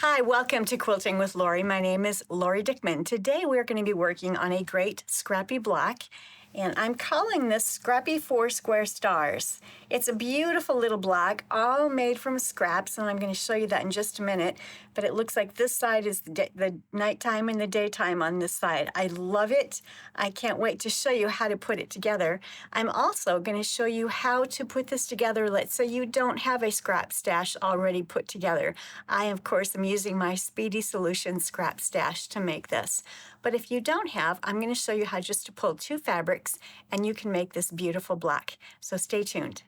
Hi, welcome to Quilting with Lori. My name is Lori Dickman. Today we're going to be working on a great Scrappy block, and I'm calling this Scrappy for Square Stars. It's a beautiful little block, all made from scraps, and I'm going to show you that in just a minute. But it looks like this side is the nighttime and the daytime on this side. I love it. I can't wait to show you how to put it together. I'm also going to show you how to put this together. Let's say you don't have a scrap stash already put together. I, of course, am using my Speedy Solutions scrap stash to make this. But if you don't have, I'm going to show you how just to pull two fabrics and you can make this beautiful block. So stay tuned.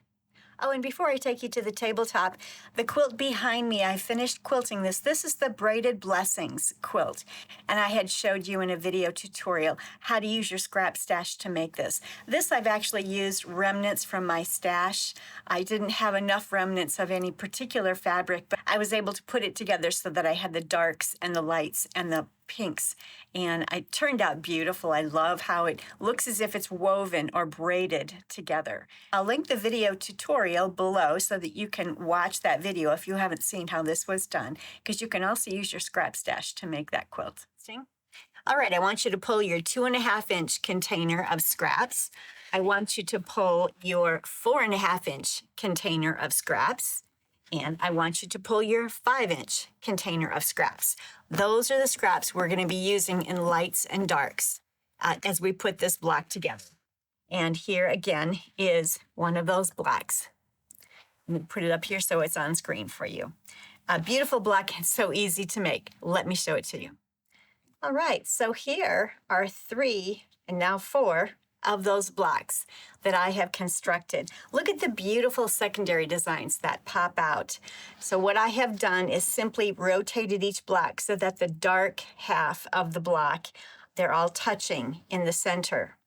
Oh, and before I take you to the tabletop, the quilt behind me, I finished quilting this. This is the Braided Blessings quilt. And I had showed you in a video tutorial how to use your scrap stash to make this. This I've actually used remnants from my stash. I didn't have enough remnants of any particular fabric, but I was able to put it together so that I had the darks and the lights and the pinks, and it turned out beautiful. I love how it looks as if it's woven or braided together. I'll link the video tutorial below so that you can watch that video if you haven't seen how this was done, because you can also use your scrap stash to make that quilt. See? All right, I want you to pull your 2.5-inch container of scraps. I want you to pull your 4.5-inch container of scraps. And I want you to pull your 5-inch container of scraps. Those are the scraps we're going to be using in lights and darks as we put this block together. And here again is one of those blocks. Let me put it up here so it's on screen for you. A beautiful block, so easy to make. Let me show it to you. All right, so here are 3 and now 4 of those blocks that I have constructed. Look at the beautiful secondary designs that pop out. So what I have done is simply rotated each block so that the dark half of the block, they're all touching in the center.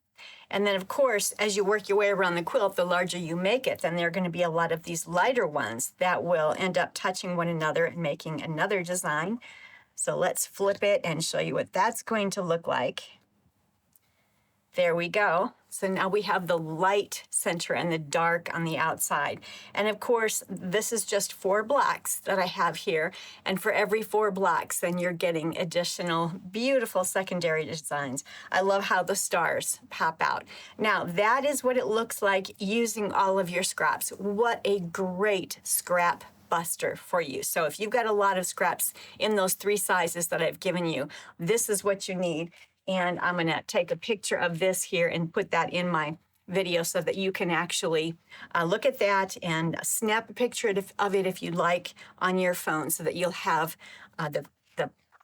And then, of course, as you work your way around the quilt, the larger you make it, then there are going to be a lot of these lighter ones that will end up touching one another and making another design. So let's flip it and show you what that's going to look like. There we go. So now we have the light center and the dark on the outside. And of course, this is just 4 blocks that I have here. And for every 4 blocks, then you're getting additional beautiful secondary designs. I love how the stars pop out. Now, that is what it looks like using all of your scraps. What a great scrap buster for you. So if you've got a lot of scraps in those 3 sizes that I've given you, this is what you need. And I'm going to take a picture of this here and put that in my video so that you can actually look at that and snap a picture of it if you'd like on your phone so that you'll have the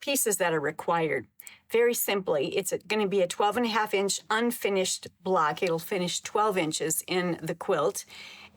pieces that are required. Very simply, it's going to be a 12.5-inch unfinished block. It'll finish 12 inches in the quilt.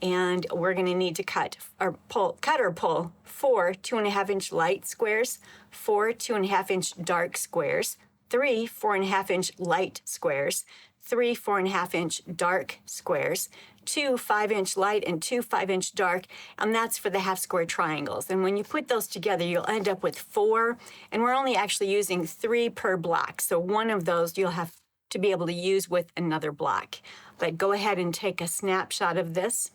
And we're going to need to cut or pull 4 2.5-inch light squares, 4 2.5-inch dark squares, 3 4.5-inch light squares, 3 4.5-inch dark squares, 2 5-inch light and 2 5-inch dark, and that's for the half square triangles. And when you put those together, you'll end up with 4, and we're only actually using 3 per block. So one of those you'll have to be able to use with another block. But go ahead and take a snapshot of this.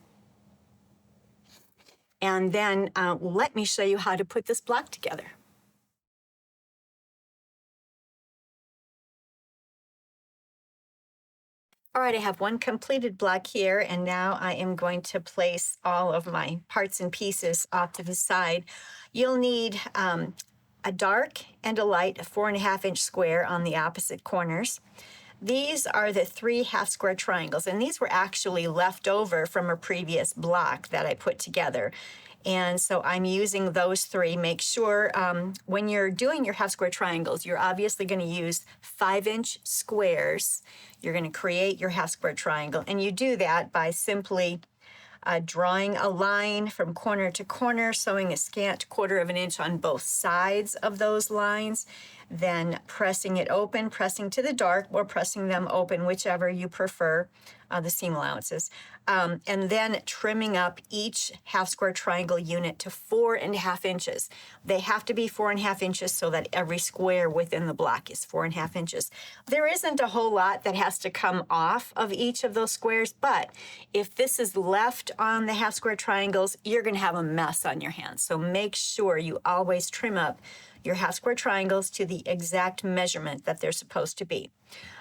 And then let me show you how to put this block together. All right, I have one completed block here, and now I am going to place all of my parts and pieces off to the side. You'll need a dark and a light 4.5-inch square on the opposite corners. These are the 3 half square triangles, and these were actually left over from a previous block that I put together. And so I'm using those 3. Make sure when you're doing your half square triangles, you're obviously going to use 5-inch squares. You're going to create your half square triangle. And you do that by simply drawing a line from corner to corner, sewing a scant 1/4 of an inch on both sides of those lines. then pressing it open, pressing to the dark, or pressing them open, whichever you prefer, the seam allowances. And then trimming up each half square triangle unit to 4.5 inches. They have to be 4.5 inches so that every square within the block is 4.5 inches. There isn't a whole lot that has to come off of each of those squares, but if this is left on the half square triangles, you're going to have a mess on your hands. So make sure you always trim up your half square triangles to the exact measurement that they're supposed to be.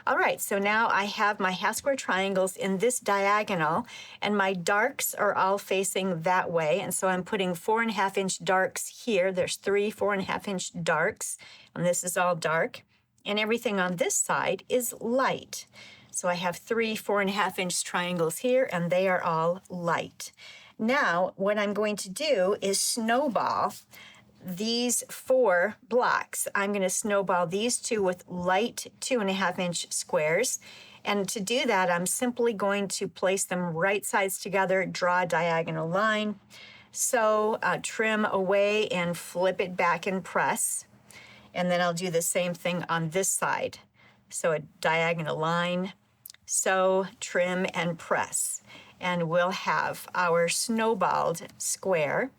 All right, so now I have my half square triangles in this diagonal, and my darks are all facing that way, and so I'm putting 4.5 inch darks here. There's 3 4.5 inch darks, and this is all dark, and everything on this side is light. So I have 3 4.5 inch triangles here, and they are all light. Now, what I'm going to do is snowball these 4 blocks. I'm going to snowball these 2 with light 2.5 inch squares. And to do that, I'm simply going to place them right sides together, draw a diagonal line, sew, trim away, and flip it back and press. And then I'll do the same thing on this side. So a diagonal line, sew, trim, and press. And we'll have our snowballed square.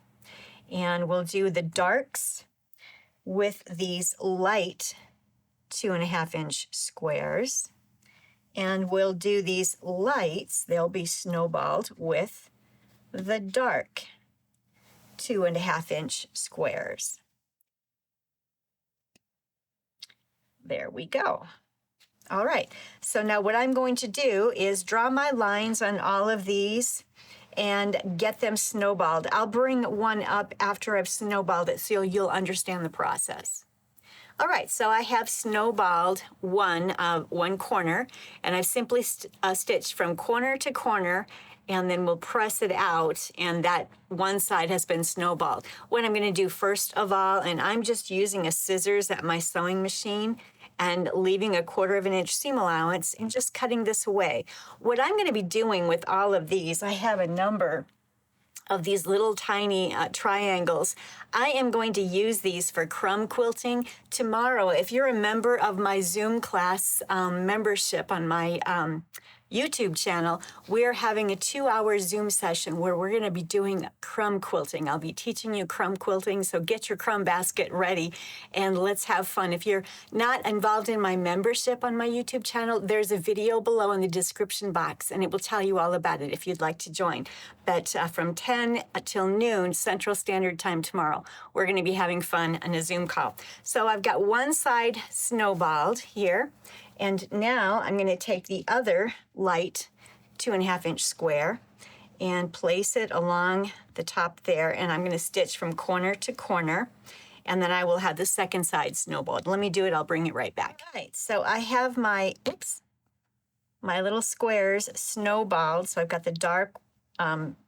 And we'll do the darks with these light 2.5 inch squares. And we'll do these lights, they'll be snowballed with the dark 2.5 inch squares. There we go. All right, so now what I'm going to do is draw my lines on all of these and get them snowballed. I'll bring one up after I've snowballed it so you'll understand the process. All right, so I have snowballed one corner, and I've simply stitched from corner to corner, and then we'll press it out, and that one side has been snowballed. What I'm going to do first of all, and I'm just using a scissors at my sewing machine, and leaving a 1/4 inch seam allowance and just cutting this away. What I'm going to be doing with all of these, I have a number of these little tiny triangles. I am going to use these for crumb quilting. Tomorrow, if you're a member of my Zoom class membership on my YouTube channel, we're having a 2-hour Zoom session where we're going to be doing crumb quilting. I'll be teaching you crumb quilting, so get your crumb basket ready and let's have fun. If you're not involved in my membership on my YouTube channel, there's a video below in the description box and it will tell you all about it if you'd like to join. But from 10 till noon Central Standard Time tomorrow, we're going to be having fun on a Zoom call. So I've got one side snowballed here. And now I'm going to take the other light 2.5 inch square and place it along the top there. And I'm going to stitch from corner to corner. And then I will have the second side snowballed. Let me do it. I'll bring it right back. All right. So I have my little squares snowballed. So I've got the dark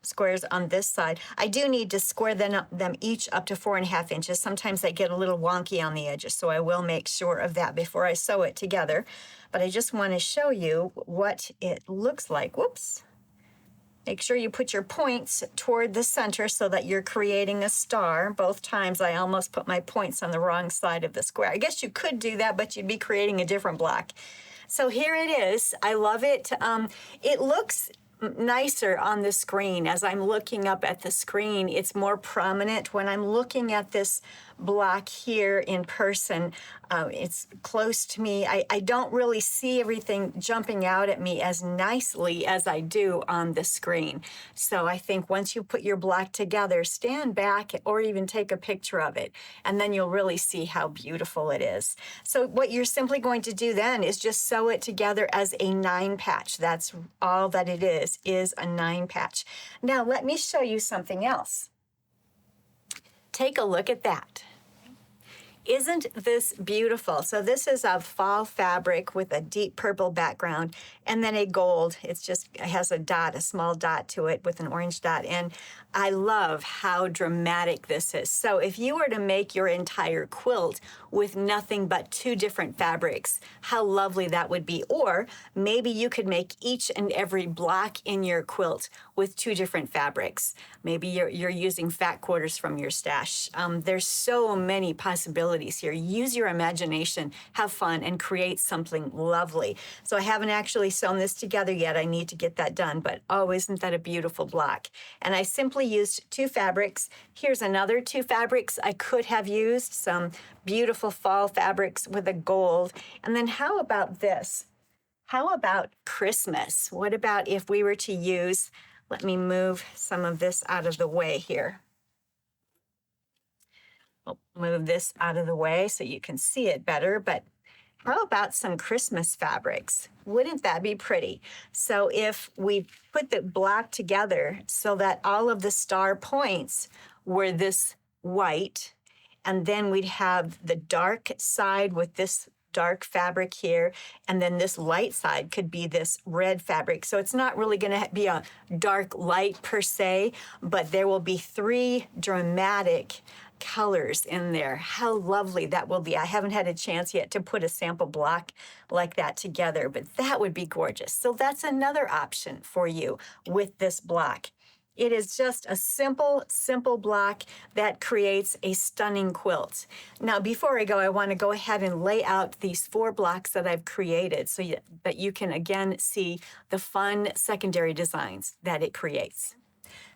squares on this side. I do need to square them each up to 4.5 inches. Sometimes they get a little wonky on the edges, so I will make sure of that before I sew it together. But I just want to show you what it looks like. Whoops. Make sure you put your points toward the center so that you're creating a star. Both times I almost put my points on the wrong side of the square. I guess you could do that, but you'd be creating a different block. So here it is. I love it. It looks nicer on the screen. As I'm looking up at the screen, it's more prominent. When I'm looking at this block here in person, it's close to me. I don't really see everything jumping out at me as nicely as I do on the screen. So I think once you put your block together, stand back or even take a picture of it, and then you'll really see how beautiful it is. So what you're simply going to do then is just sew it together as a 9 patch. That's all that it is a 9 patch. Now let me show you something else. Take a look at that. Isn't this beautiful? So this is a fall fabric with a deep purple background and then a gold. It has a dot, a small dot to it with an orange dot. And I love how dramatic this is. So if you were to make your entire quilt with nothing but 2 different fabrics, how lovely that would be. Or maybe you could make each and every block in your quilt with 2 different fabrics. Maybe you're using fat quarters from your stash. There's so many possibilities here. Use your imagination, have fun, and create something lovely. So I haven't actually sewn this together yet. I need to get that done, but oh, isn't that a beautiful block? And I simply used 2 fabrics. Here's another 2 fabrics I could have used, some beautiful fall fabrics with a gold. And then how about this? How about Christmas? What about if we were to use, let me move some of this out of the way here. I'll move this out of the way so you can see it better, but how about some Christmas fabrics? Wouldn't that be pretty? So if we put the block together so that all of the star points were this white, and then we'd have the dark side with this dark fabric here, and then this light side could be this red fabric. So it's not really going to be a dark light per se, but there will be 3 dramatic colors in there. How lovely that will be. I haven't had a chance yet to put a sample block like that together, but that would be gorgeous. So that's another option for you with this block. It is just a simple, simple block that creates a stunning quilt. Now, before I go, I want to go ahead and lay out these 4 blocks that I've created so that you can again see the fun secondary designs that it creates.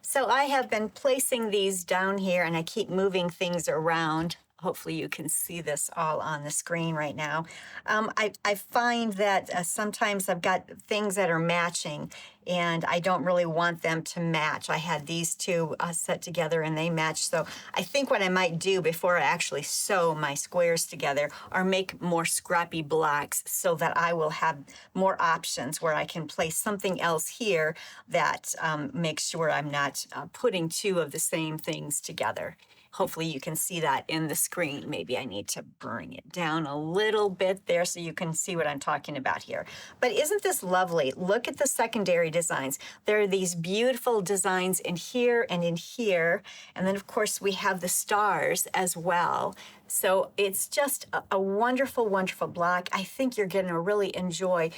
So I have been placing these down here, and I keep moving things around. Hopefully you can see this all on the screen right now. I find that sometimes I've got things that are matching, and I don't really want them to match. I had these 2 set together and they match. So I think what I might do before I actually sew my squares together are make more scrappy blocks so that I will have more options where I can place something else here that makes sure I'm not putting 2 of the same things together. Hopefully you can see that in the screen. Maybe I need to bring it down a little bit there so you can see what I'm talking about here. But isn't this lovely? Look at the secondary designs. There are these beautiful designs in here and in here. And then, of course, we have the stars as well. So it's just a wonderful, wonderful block. I think you're going to really enjoy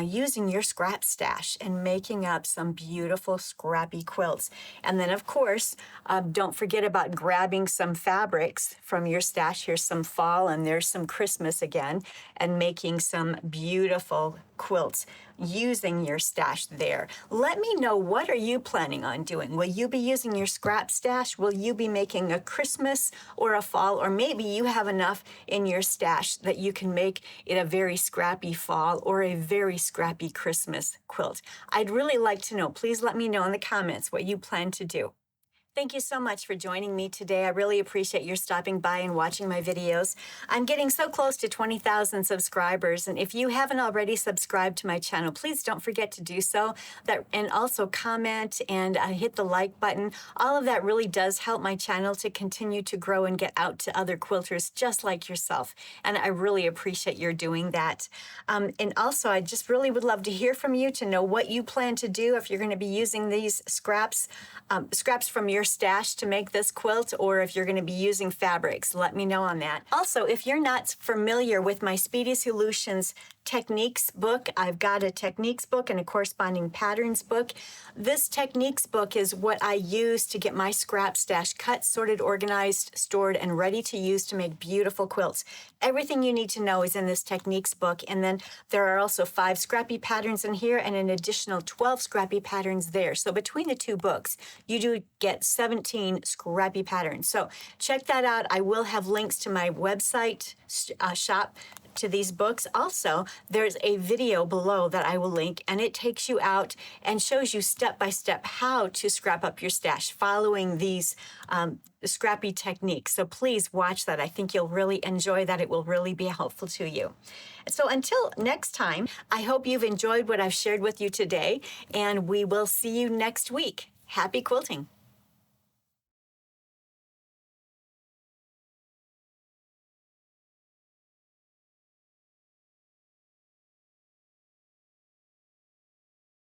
using your scrap stash and making up some beautiful scrappy quilts. And then, of course, don't forget about grabbing some fabrics from your stash. Here's some fall and there's some Christmas again, and making some beautiful quilts using your stash there. Let me know, what are you planning on doing? Will you be using your scrap stash? Will you be making a Christmas or a fall? Or maybe you have enough in your stash that you can make it a very scrappy fall or a very scrappy Christmas quilt. I'd really like to know. Please let me know in the comments what you plan to do. Thank you so much for joining me today. I really appreciate your stopping by and watching my videos. I'm getting so close to 20,000 subscribers, and if you haven't already subscribed to my channel, please don't forget to do so. And also comment and hit the like button. All of that really does help my channel to continue to grow and get out to other quilters just like yourself. And I really appreciate your doing that. And also, I just really would love to hear from you to know what you plan to do if you're going to be using these scraps from your stash to make this quilt, or if you're going to be using fabrics. Let me know on that. Also, if you're not familiar with my Speedy Solutions techniques book, I've got a techniques book and a corresponding patterns book. This techniques book is what I use to get my scrap stash cut, sorted, organized, stored, and ready to use to make beautiful quilts. Everything you need to know is in this techniques book, and then there are also 5 scrappy patterns in here and an additional 12 scrappy patterns there. So between the 2 books, you do get 17 scrappy patterns. So check that out. I will have links to my website shop to these books. Also, there's a video below that I will link, and it takes you out and shows you step by step how to scrap up your stash following these scrappy techniques. So please watch that. I think you'll really enjoy that. It will really be helpful to you. So until next time, I hope you've enjoyed what I've shared with you today, and we will see you next week. Happy quilting.